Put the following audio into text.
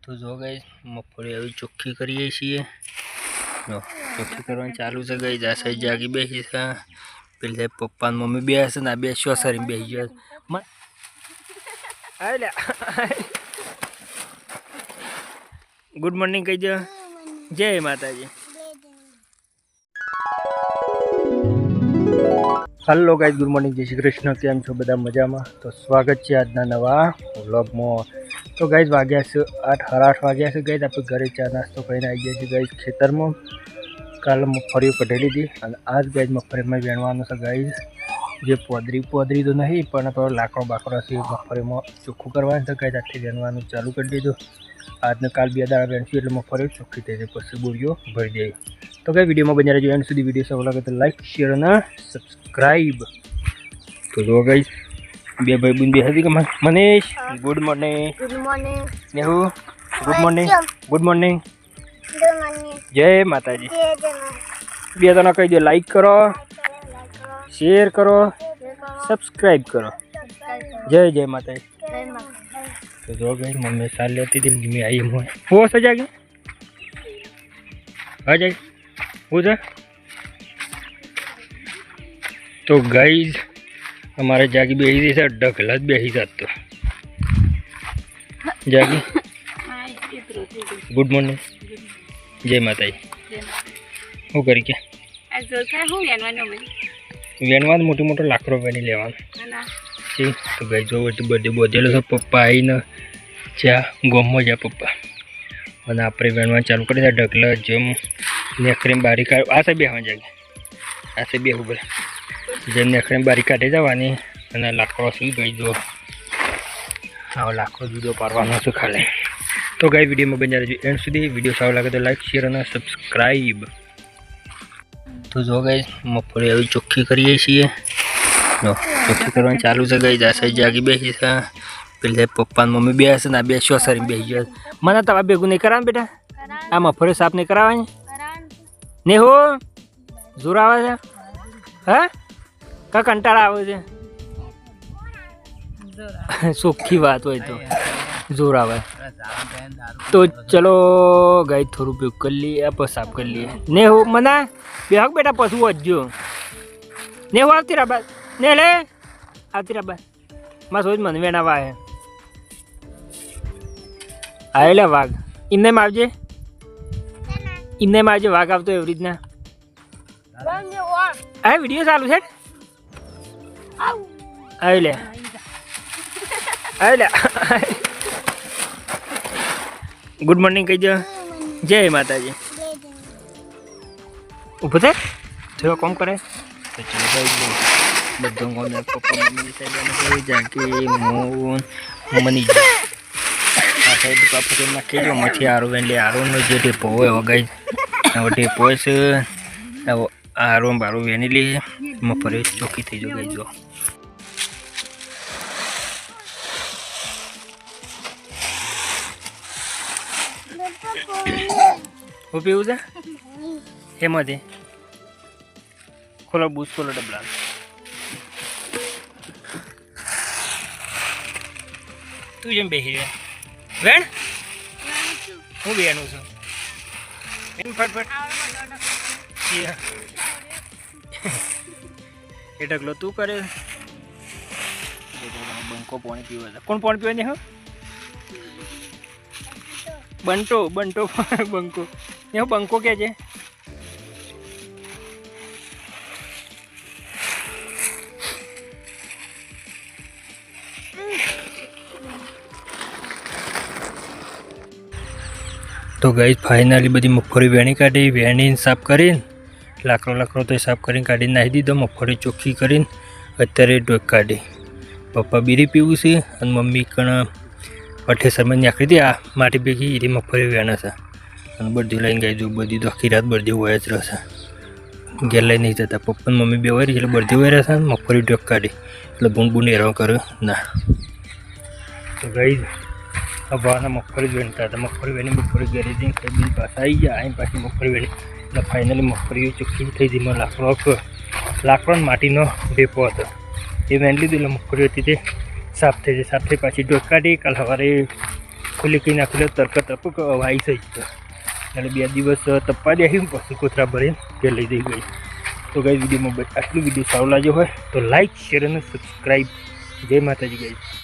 તો જો ગાઈસ મગફળી આવી ચોખ્ખી કરીએ છીએ। જો ચોખ્ખી કરવાનું ચાલુ છે ગાઈસ। આ સાઈડ જાગી બેસી છે, પેલી પપ્પા ને મમ્મી બે છે ને આ બે શ્વાસરી બેસી ગયા। ગુડ મોર્નિંગ કહી દો। જય માતાજી। हेलो गाइस, गुड मॉर्निंग, जय श्री कृष्ण। केम छो बधा मजामां? तो स्वागत है आजना नवा व्लॉग में। तो गाइस वाग्या से 8:30 वाग्या से गाइस आप घरे चा नास्तो करीने आई गया गाइस खेतर में। काल मगफळी कढेली थी और आज गाइस मगफळी में वेणवानो छे गाइस। जे पोदरी तो नहीं पण तो लाकड़ो बाकड़ो से मगफळी में चोख्खुं करवानुं छे गाइस। आटली वेणवानुं चालू कर दीधुं। आज ने काल 2 दाड़ा वेणश्युं एटले मगफळी चोख्खी थई जशे, पछी बोरियो भरी दे। तो गाइस वीडियो में बने रहो, एंड सुधी वीडियो सारो लागे तो लाइक शेयर और सब्सक्राइब। तो जो गाइस बे भाई बून बेहती के Manish good morning. Good morning Nehu good morning. Good morning जय माताजी। बे जना कही दो लाइक करो, शेयर करो, सब्सक्राइब करो। जय जय माताजी। तो जो गाइस मम्मी साल लेती थी, मम्मी आई हम वो सजा गई आ जाए हो जा। तो गाइस हमारे जागी बेही से ढकला बेही जातो जागी। गुड मॉर्निंग जय माता जी। શું કરી કે વેણવા મોટું મોટું લાકડો વેણી લેવાનું છે। તો ગાઈ જો બધે બોધેલો છે। પપ્પા આવીને જ્યાં ગોમમાં જ્યાં પપ્પા અને આપણે વેણવા ચાલુ કરી દે ઢગલા જેમ નેકરીમ બારી કાઢ આ સાહેબ બેહવા જાગે આ સાહેબ બેહું બોલે જેમ નેકરીમ બારી કાઢી જવાની અને લાકડો સી ગઈ જો આવો લાકડો જુદો પાડવાનો છે ખાલી। તો ગાઈ વિડીયોમાં બન્યા રહેજો એન્ડ સુધી। વિડીયો સારો લાગે તો લાઈક શેર અને સબસ્ક્રાઈબ। તો જો ગાઈ મગફળી આવી ચોખ્ખી કરીએ છીએ। જો ચોખ્ખી કરવાનું ચાલુ છે ગાઈ। આ સાઈડ જાગી બેસી છે, પેલી પપ્પા ને મમ્મી બે છે ને આ બે શ્વાસરી બેસી ગયા। મને તો આ ભેગું નહીં કરાવે બેટા, આ મગફળી સાફ નહીં કરાવવાની ને હો જોર આવે છે। હા કા કંટાળા આવે છે? ચોખ્ખી વાત હોય તો जोर आवे। तो चलो गाय थोड़ा उपयोग कर लिए, आप साफ कर लिए। ने हो मना बेहक बेटा पशु अज्जो ने हो आती रहा ने ले आती रहा मैं सोच मन वेणावा है आएला वाघ इमने मावजे इमने मावजे वाघ आवतो एवी रीतना आ विडियो चालू छे आएले आएला। गुड मॉर्निंग कही दो। जय माताजी। ऊपर थे थोड़ा कम करे तो चलो भाई बदों को मेरे पप्पा मम्मी से जाने जाके मोन मनी आ साइड पापा के ना के जो मछी आरो वेले आरो नो जे डेपो है वो गाइस वो डेपो से वो आरो बारो वेनीली मफरे चौकी थी जो गाइस जो वो पीऊ जा हे मध्ये खोला बूस खोला डबला तू जेम बेही वेण હું બેનું છું એમ ફટફટ એ ઢગલો તું કરે બંકો પાણી પીવા છે। કોણ પાણી પીવા ને હો बंटो बंटो बंको ये बंको क्या है? तो गाइस फाइनली बड़ी मगफળી वेणी काढी वेणी साफ करी लाकड़ो तो साफ कर काढ़ी नाखी दीधो। मगफળી चोख्खी कर अत्यारे ढोक काढ़ी। पप्पा बीड़ी पीवू से और मम्मी कण अठेसर में नाखी थी आ माटी भेगी ए मगफળી वेणे छे અને બધી લઈને ગઈ જો બધી તો આખી રાત બધી હોય જ રહેશે ઘેર લઈ નહીં જતા। પપ્પા ને મમ્મી બે હોય એટલે બધી હોય રહેશે મગફળી ઢોક કાઢી એટલે બૂંબૂને હેરાન કર્યો ના। તો ગઈ अब आना मगफળી वेणता था मगफળી वेणी मगफળી घरे जઈને खाई बी पास आई गया आई पाછી मगफળી वेणी એટલે फाइनली मगफળી चोख्खी થઈ ગઈ। में लाकड़ो माटीनो डेपो હતો એ વેણી લીધું એટલે મગફળી હતી તે સાફ થઈ જાય। સાફ થઈ પાછી ઢોક કાઢી કાલ સવારે ખુલ્લી કઈ નાખેલો તરક તપક વાઈ થઈ ગયો એટલે 2 દિવસ તપવા દે પછી કોથરા ભરીને તે લઈ જઈ ગઈ. તો ગાઈસ વિડીયોમાં બસ આટલું. વિડીયો સારો લાગ્યો હોય તો લાઈક શેર અને સબસ્ક્રાઈબ. જય માતાજી ગાઈસ.